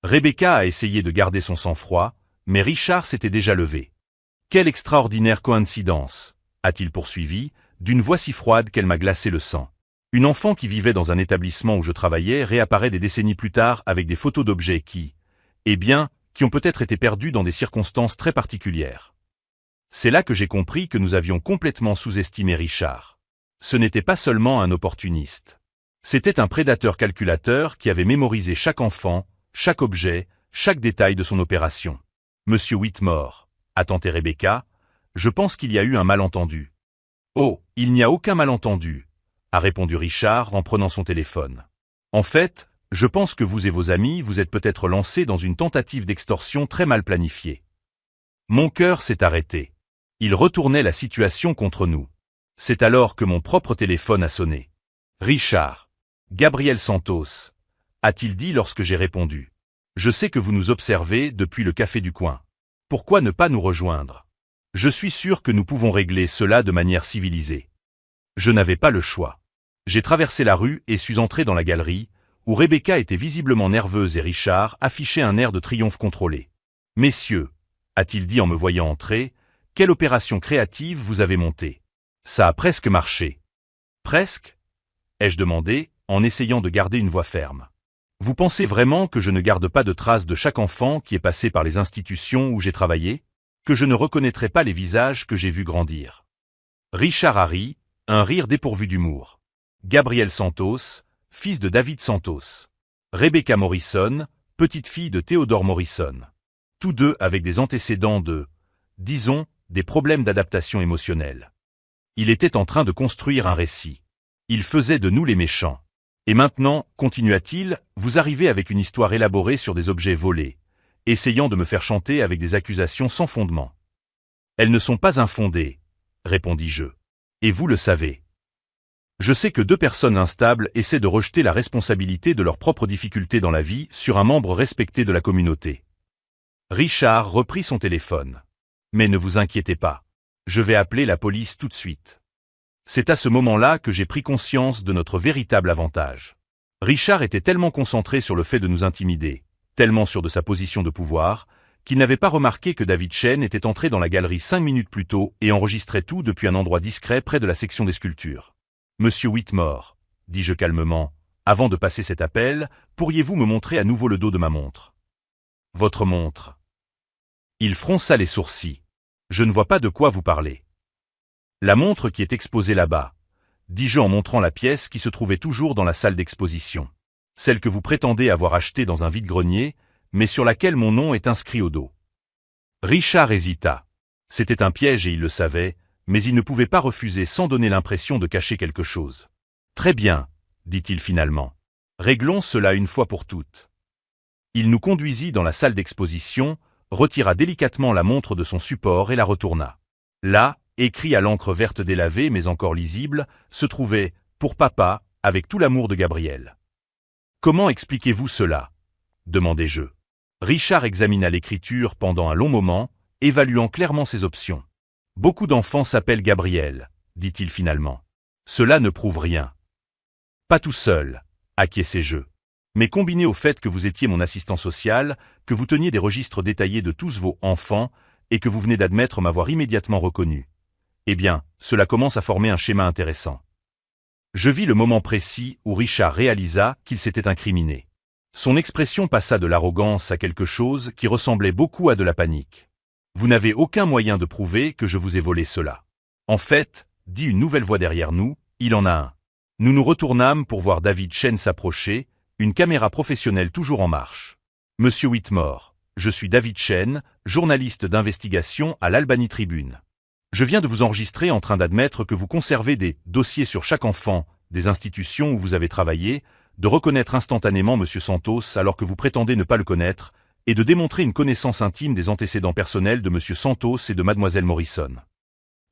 Rebecca a essayé de garder son sang-froid, mais Richard s'était déjà levé. « Quelle extraordinaire coïncidence !» a-t-il poursuivi, d'une voix si froide qu'elle m'a glacé le sang. Une enfant qui vivait dans un établissement où je travaillais réapparaît des décennies plus tard avec des photos d'objets qui ont peut-être été perdus dans des circonstances très particulières. C'est là que j'ai compris que nous avions complètement sous-estimé Richard. Ce n'était pas seulement un opportuniste. C'était un prédateur calculateur qui avait mémorisé chaque enfant, chaque objet, chaque détail de son opération. Monsieur Whitmore, a tenté Rebecca, je pense qu'il y a eu un malentendu. Oh, il n'y a aucun malentendu, a répondu Richard en prenant son téléphone. En fait, je pense que vous et vos amis vous êtes peut-être lancés dans une tentative d'extorsion très mal planifiée. Mon cœur s'est arrêté. Il retournait la situation contre nous. C'est alors que mon propre téléphone a sonné. Richard. Gabriel Santos, a-t-il dit lorsque j'ai répondu. Je sais que vous nous observez depuis le café du coin. Pourquoi ne pas nous rejoindre? Je suis sûr que nous pouvons régler cela de manière civilisée. Je n'avais pas le choix. J'ai traversé la rue et suis entré dans la galerie, où Rebecca était visiblement nerveuse et Richard affichait un air de triomphe contrôlé. Messieurs, a-t-il dit en me voyant entrer, quelle opération créative vous avez montée? Ça a presque marché. Presque? Ai-je demandé, en essayant de garder une voix ferme. Vous pensez vraiment que je ne garde pas de traces de chaque enfant qui est passé par les institutions où j'ai travaillé? Que je ne reconnaîtrai pas les visages que j'ai vus grandir? Richard a ri, un rire dépourvu d'humour. Gabriel Santos, fils de David Santos. Rebecca Morrison, petite-fille de Theodore Morrison. Tous deux avec des antécédents disons, des problèmes d'adaptation émotionnelle. Il était en train de construire un récit. Il faisait de nous les méchants. Et maintenant, continua-t-il, vous arrivez avec une histoire élaborée sur des objets volés, essayant de me faire chanter avec des accusations sans fondement. Elles ne sont pas infondées, répondis-je. Et vous le savez. Je sais que deux personnes instables essaient de rejeter la responsabilité de leurs propres difficultés dans la vie sur un membre respecté de la communauté. Richard reprit son téléphone. Mais ne vous inquiétez pas. Je vais appeler la police tout de suite. C'est à ce moment-là que j'ai pris conscience de notre véritable avantage. Richard était tellement concentré sur le fait de nous intimider, tellement sûr de sa position de pouvoir, qu'il n'avait pas remarqué que David Chen était entré dans la galerie 5 minutes plus tôt et enregistrait tout depuis un endroit discret près de la section des sculptures. Monsieur Whitmore, dis-je calmement, avant de passer cet appel, pourriez-vous me montrer à nouveau le dos de ma montre? Votre montre. Il fronça les sourcils. Je ne vois pas de quoi vous parlez. La montre qui est exposée là-bas, dis-je en montrant la pièce qui se trouvait toujours dans la salle d'exposition. Celle que vous prétendez avoir achetée dans un vide-grenier, mais sur laquelle mon nom est inscrit au dos. Richard hésita. C'était un piège et il le savait, mais il ne pouvait pas refuser sans donner l'impression de cacher quelque chose. Très bien, dit-il finalement. Réglons cela une fois pour toutes. Il nous conduisit dans la salle d'exposition, retira délicatement la montre de son support et la retourna. Là, écrit à l'encre verte délavée mais encore lisible, se trouvait « Pour papa » avec tout l'amour de Gabriel. « Comment expliquez-vous cela » demandai-je. Richard examina l'écriture pendant un long moment, évaluant clairement ses options. « Beaucoup d'enfants s'appellent Gabriel » dit-il finalement. « Cela ne prouve rien. »« Pas tout seul » acquiesçai-je. « Mais combiné au fait que vous étiez mon assistant social, que vous teniez des registres détaillés de tous vos enfants et que vous venez d'admettre m'avoir immédiatement reconnu. Eh bien, cela commence à former un schéma intéressant. » Je vis le moment précis où Richard réalisa qu'il s'était incriminé. Son expression passa de l'arrogance à quelque chose qui ressemblait beaucoup à de la panique. « Vous n'avez aucun moyen de prouver que je vous ai volé cela. » En fait, dit une nouvelle voix derrière nous, il en a un. Nous nous retournâmes pour voir David Chen s'approcher, une caméra professionnelle toujours en marche. « Monsieur Whitmore, je suis David Chen, journaliste d'investigation à l'Albany Tribune. Je viens de vous enregistrer en train d'admettre que vous conservez des dossiers sur chaque enfant, des institutions où vous avez travaillé, de reconnaître instantanément M. Santos alors que vous prétendez ne pas le connaître, et de démontrer une connaissance intime des antécédents personnels de M. Santos et de Mlle Morrison. »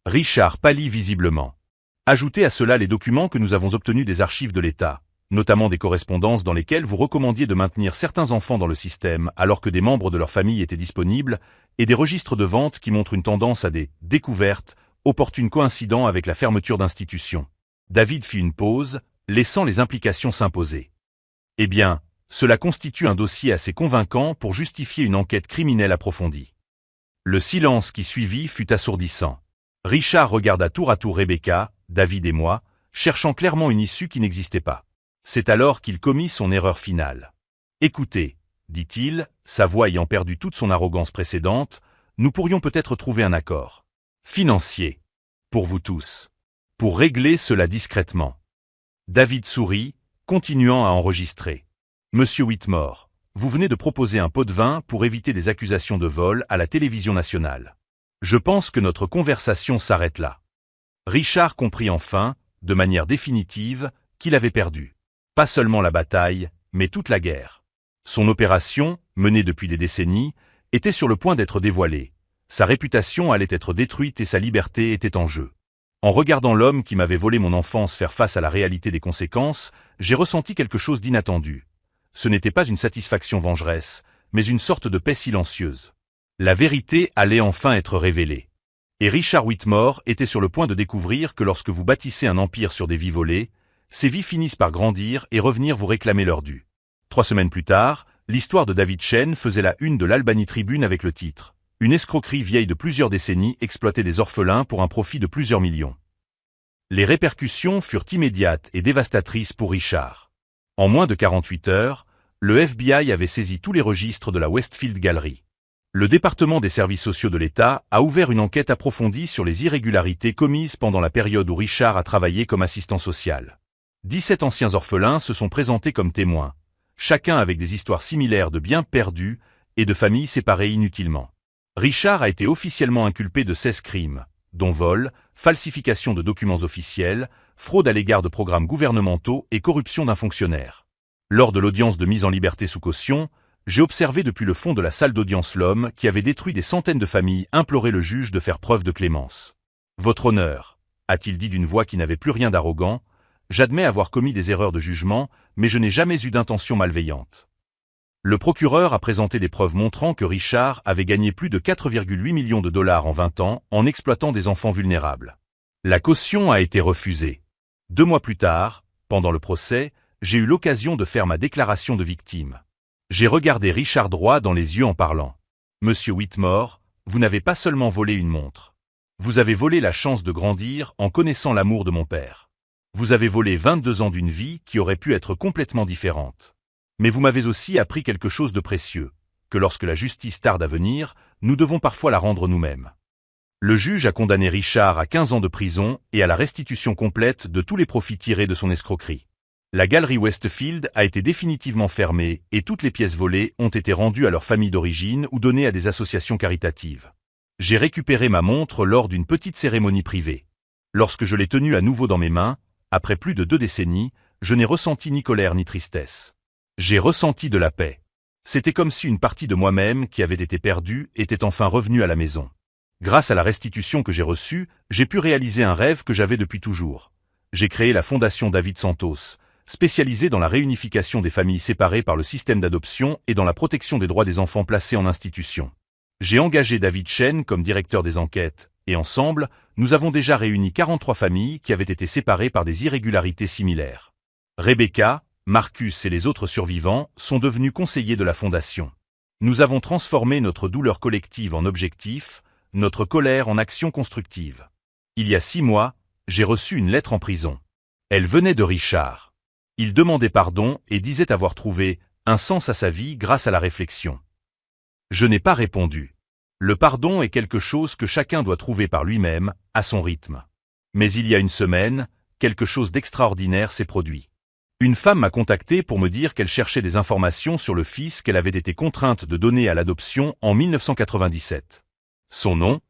Richard pâlit visiblement. Ajoutez à cela les documents que nous avons obtenus des archives de l'État, notamment des correspondances dans lesquelles vous recommandiez de maintenir certains enfants dans le système alors que des membres de leur famille étaient disponibles, et des registres de vente qui montrent une tendance à des découvertes, opportunes coïncidant avec la fermeture d'institutions. David fit une pause, laissant les implications s'imposer. Eh bien, cela constitue un dossier assez convaincant pour justifier une enquête criminelle approfondie. Le silence qui suivit fut assourdissant. Richard regarda tour à tour Rebecca, David et moi, cherchant clairement une issue qui n'existait pas. C'est alors qu'il commit son erreur finale. « Écoutez, dit-il, sa voix ayant perdu toute son arrogance précédente, nous pourrions peut-être trouver un accord. Financier. Pour vous tous. Pour régler cela discrètement. » David sourit, continuant à enregistrer. « Monsieur Whitmore, Vous venez de proposer un pot de vin pour éviter des accusations de vol à la télévision nationale. Je pense que notre conversation s'arrête là. Richard comprit enfin, de manière définitive, qu'il avait perdu. Pas seulement la bataille, mais toute la guerre. Son opération, menée depuis des décennies, était sur le point d'être dévoilée. Sa réputation allait être détruite et sa liberté était en jeu. En regardant l'homme qui m'avait volé mon enfance faire face à la réalité des conséquences, j'ai ressenti quelque chose d'inattendu. Ce n'était pas une satisfaction vengeresse, mais une sorte de paix silencieuse. La vérité allait enfin être révélée. Et Richard Whitmore était sur le point de découvrir que lorsque vous bâtissez un empire sur des vies volées, ces vies finissent par grandir et revenir vous réclamer leur dû. 3 semaines plus tard, l'histoire de David Chen faisait la une de l'Albany Tribune avec le titre « Une escroquerie vieille de plusieurs décennies exploitait des orphelins pour un profit de plusieurs millions ». Les répercussions furent immédiates et dévastatrices pour Richard. En moins de 48 heures, le FBI avait saisi tous les registres de la Westfield Gallery. Le département des services sociaux de l'État a ouvert une enquête approfondie sur les irrégularités commises pendant la période où Richard a travaillé comme assistant social. 17 anciens orphelins se sont présentés comme témoins, chacun avec des histoires similaires de biens perdus et de familles séparées inutilement. Richard a été officiellement inculpé de 16 crimes, dont vol, falsification de documents officiels, fraude à l'égard de programmes gouvernementaux et corruption d'un fonctionnaire. Lors de l'audience de mise en liberté sous caution, j'ai observé depuis le fond de la salle d'audience l'homme qui avait détruit des centaines de familles implorer le juge de faire preuve de clémence. « Votre honneur », a-t-il dit d'une voix qui n'avait plus rien d'arrogant, « j'admets avoir commis des erreurs de jugement, mais je n'ai jamais eu d'intention malveillante. » Le procureur a présenté des preuves montrant que Richard avait gagné plus de 4,8 millions de dollars en 20 ans en exploitant des enfants vulnérables. La caution a été refusée. 2 mois plus tard, pendant le procès, j'ai eu l'occasion de faire ma déclaration de victime. J'ai regardé Richard droit dans les yeux en parlant. « Monsieur Whitmore, vous n'avez pas seulement volé une montre. Vous avez volé la chance de grandir en connaissant l'amour de mon père. Vous avez volé 22 ans d'une vie qui aurait pu être complètement différente. Mais vous m'avez aussi appris quelque chose de précieux, que lorsque la justice tarde à venir, nous devons parfois la rendre nous-mêmes. » Le juge a condamné Richard à 15 ans de prison et à la restitution complète de tous les profits tirés de son escroquerie. La galerie Westfield a été définitivement fermée et toutes les pièces volées ont été rendues à leur famille d'origine ou données à des associations caritatives. J'ai récupéré ma montre lors d'une petite cérémonie privée. Lorsque je l'ai tenue à nouveau dans mes mains, après plus de 2 décennies, je n'ai ressenti ni colère ni tristesse. J'ai ressenti de la paix. C'était comme si une partie de moi-même qui avait été perdue était enfin revenue à la maison. Grâce à la restitution que j'ai reçue, j'ai pu réaliser un rêve que j'avais depuis toujours. J'ai créé la Fondation David Santos, spécialisée dans la réunification des familles séparées par le système d'adoption et dans la protection des droits des enfants placés en institution. J'ai engagé David Chen comme directeur des enquêtes, et ensemble, nous avons déjà réuni 43 familles qui avaient été séparées par des irrégularités similaires. Rebecca, Marcus et les autres survivants sont devenus conseillers de la Fondation. Nous avons transformé notre douleur collective en objectif, notre colère en action constructive. Il y a 6 mois, j'ai reçu une lettre en prison. Elle venait de Richard. Il demandait pardon et disait avoir trouvé un sens à sa vie grâce à la réflexion. Je n'ai pas répondu. Le pardon est quelque chose que chacun doit trouver par lui-même, à son rythme. Mais il y a une semaine, quelque chose d'extraordinaire s'est produit. Une femme m'a contacté pour me dire qu'elle cherchait des informations sur le fils qu'elle avait été contrainte de donner à l'adoption en 1997. Son nom,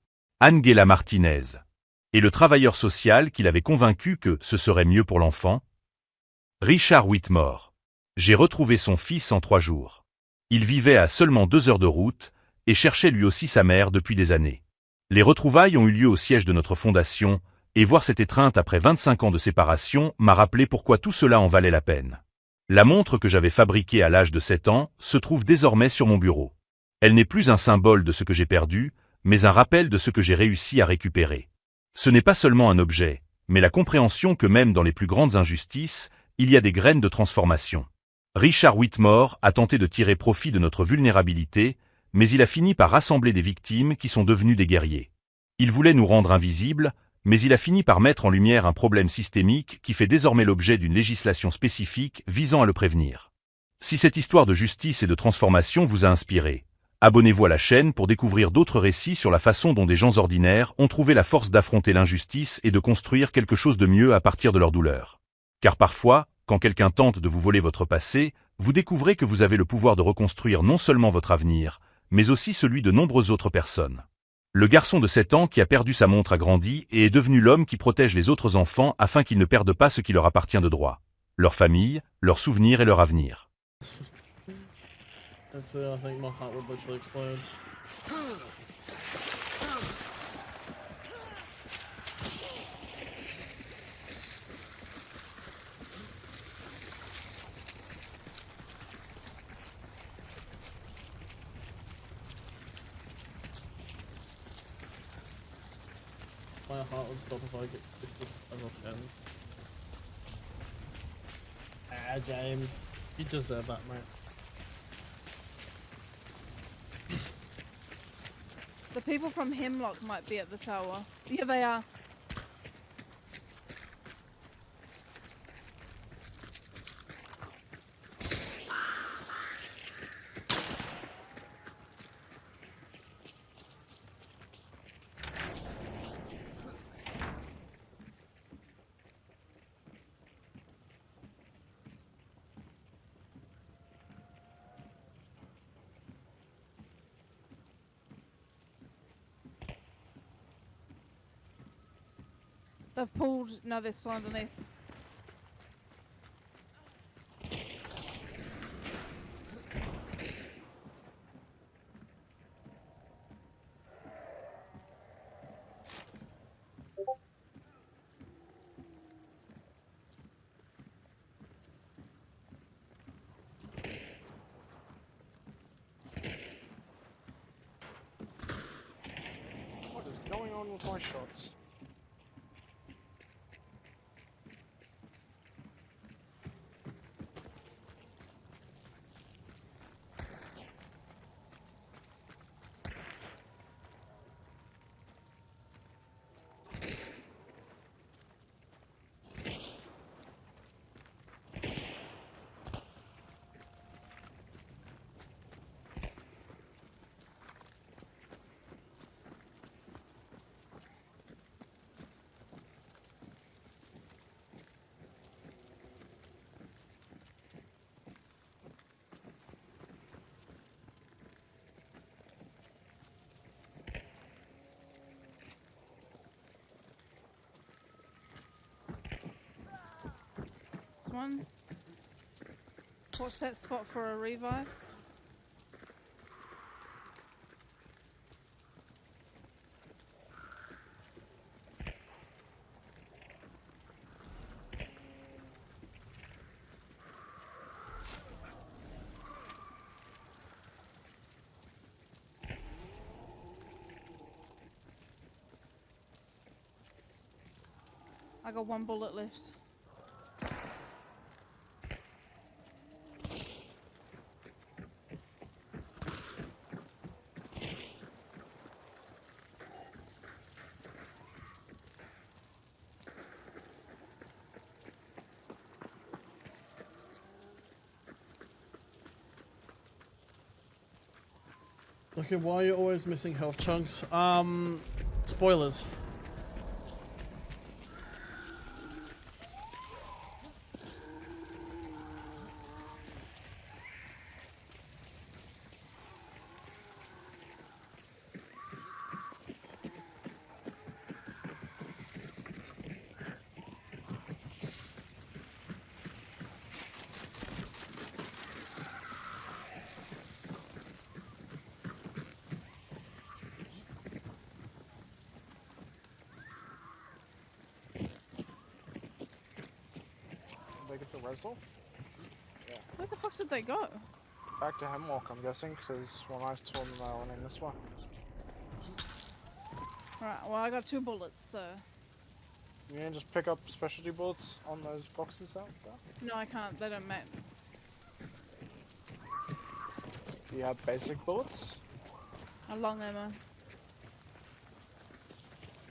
Angela Martinez. Et le travailleur social qui l'avait convaincu que ce serait mieux pour l'enfant, Richard Whitmore. J'ai retrouvé son fils en 3 jours. Il vivait à seulement 2 heures de route et cherchait lui aussi sa mère depuis des années. Les retrouvailles ont eu lieu au siège de notre fondation et voir cette étreinte après 25 ans de séparation m'a rappelé pourquoi tout cela en valait la peine. La montre que j'avais fabriquée à l'âge de 7 ans se trouve désormais sur mon bureau. Elle n'est plus un symbole de ce que j'ai perdu, mais un rappel de ce que j'ai réussi à récupérer. Ce n'est pas seulement un objet, mais la compréhension que même dans les plus grandes injustices, il y a des graines de transformation. Richard Whitmore a tenté de tirer profit de notre vulnérabilité, mais il a fini par rassembler des victimes qui sont devenues des guerriers. Il voulait nous rendre invisibles, mais il a fini par mettre en lumière un problème systémique qui fait désormais l'objet d'une législation spécifique visant à le prévenir. Si cette histoire de justice et de transformation vous a inspiré, abonnez-vous à la chaîne pour découvrir d'autres récits sur la façon dont des gens ordinaires ont trouvé la force d'affronter l'injustice et de construire quelque chose de mieux à partir de leur douleur. Car parfois, quand quelqu'un tente de vous voler votre passé, vous découvrez que vous avez le pouvoir de reconstruire non seulement votre avenir, mais aussi celui de nombreuses autres personnes. Le garçon de 7 ans qui a perdu sa montre a grandi et est devenu l'homme qui protège les autres enfants afin qu'ils ne perdent pas ce qui leur appartient de droit. Leur famille, leurs souvenirs et leur avenir. That's it, I think my heart would literally explode. My heart would stop if I get level 10. Ah, James. You deserve that, mate. The people from Hemlock might be at the tower. Yeah, they are. They've pulled. No, they're still underneath. What is going on with my shots? This one. Watch that spot for a revive. I got one bullet left. Okay, why are you always missing health chunks? Spoilers. They get the Resolve? Yeah. Where the fuck did they go? Back to Hemlock, I'm guessing, because when I saw them, they went in this way. Right, well, I got 2 bullets, so. You can just pick up specialty bullets on those boxes out there? No, I can't. They don't match. Do you have basic bullets? A long ammo.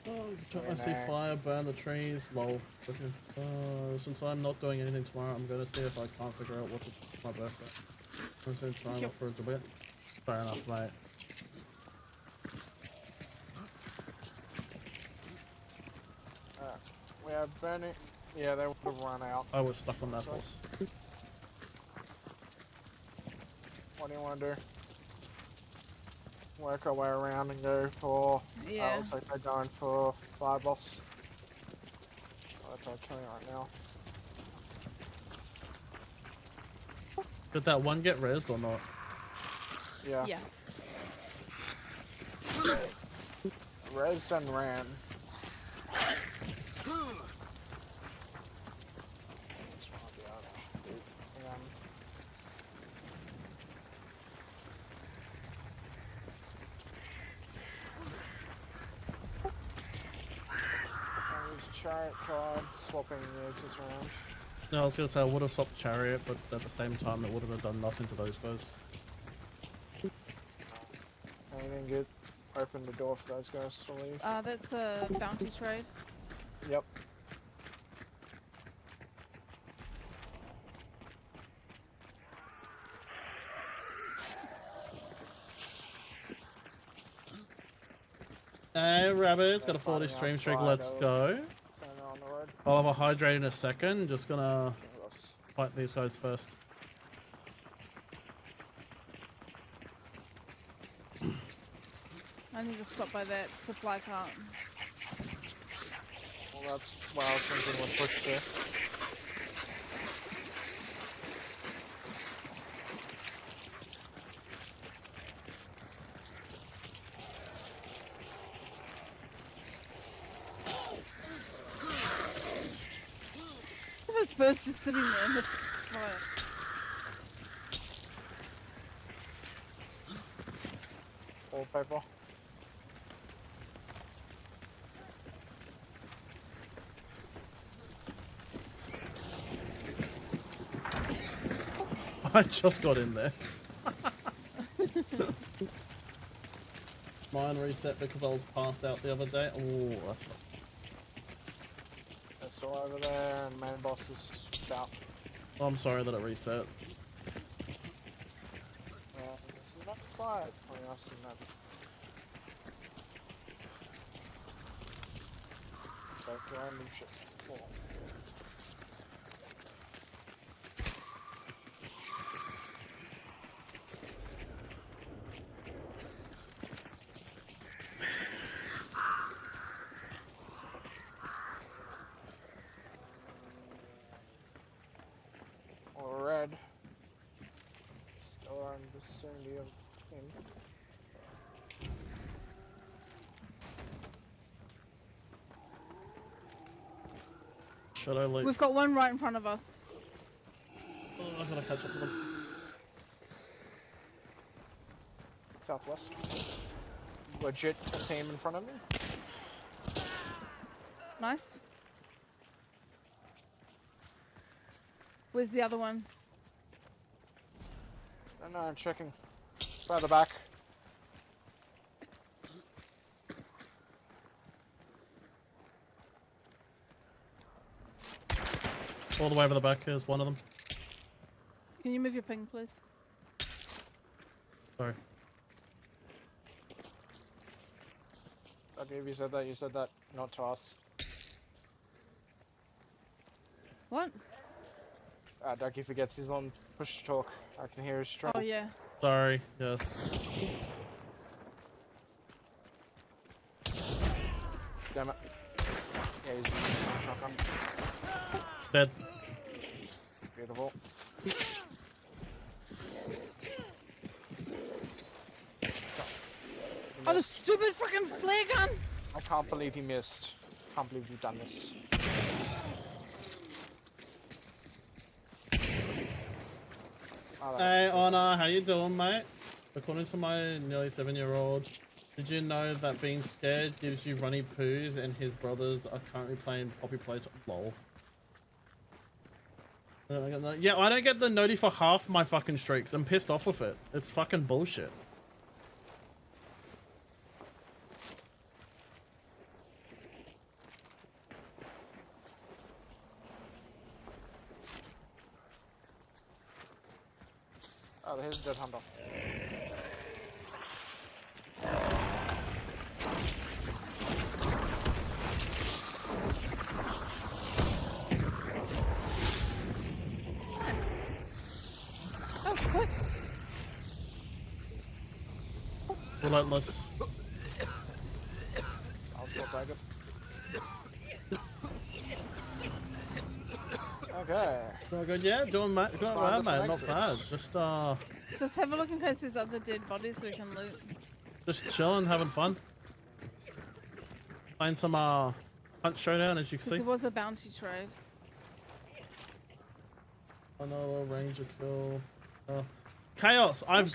Oh, I see fire burn the trees. Lol. Okay. Since I'm not doing anything tomorrow, I'm gonna see if I can't figure out what's my birthday. I'm just gonna try and look for it a bit. Fair enough, mate. We have burning. Yeah, they would have run out. I was stuck on that horse. What do you want to do? Work our way around and go for. Yeah. Looks like they're going for fire boss. Oh, they're killing right now. Did that one get rezzed or not? Yeah. Yeah. Rezzed and ran. Chariot card, swapping the exits around. No, I was gonna say I would have swapped chariot, but at the same time it would have done nothing to those guys. Anything good? Open the door for those guys to leave. That's a bounty trade. Yep. Hey, Rabbit's got a They're 40 fighting stream streak, outside, let's go. Turn on the road. I'll have a hydrate in a second, just gonna Yes. fight these guys first. I need to stop by that supply cart. Well, that's what I was thinking was pushed to. This bird's just sitting there in the fire. Wallpaper. I just got in there. Mine reset because I was passed out the other day. Oh, that's not... They're still over there, and main boss is out. Oh, I'm sorry that it reset. This is not quiet. Pointing us in that. So it's the random shit. Cool. Or red. Still around the vicinity of him. Should I like... We've got one right in front of us. Oh, I've got to catch up to them. Southwest. Legit team in front of me. Nice. Where's the other one? No, I'm checking. Further back. All the way over the back is one of them. Can you move your ping, please? Sorry. Okay, if you said that not to us. What? Ducky forgets he's on push to talk. I can hear his struggle. Oh yeah. Sorry, yes. Damn it. Yeah, he's using shotgun. Dead. Beautiful. Oh, the stupid freaking flare gun! I can't believe he missed. Can't believe you've done this. Oh, Hey, Honor, how you doing, mate? According to my nearly 7-year-old, did you know that being scared gives you runny poos and his brothers are currently playing Poppy Plates? LOL. Yeah, I don't get the noti for half my fucking streaks. I'm pissed off with it. It's fucking bullshit. Oh, here's a dead hunter. Nice. That was quick. relentless. I'll still take it. Okay. So I go, yeah, doing quite well, Find us mate. an Not exit. bad. Just have a look in case there's other dead bodies we can loot. Just chilling, having fun. Playing some Hunt Showdown, as you can Because see. there was a bounty trade. Another ranger kill. Chaos. I've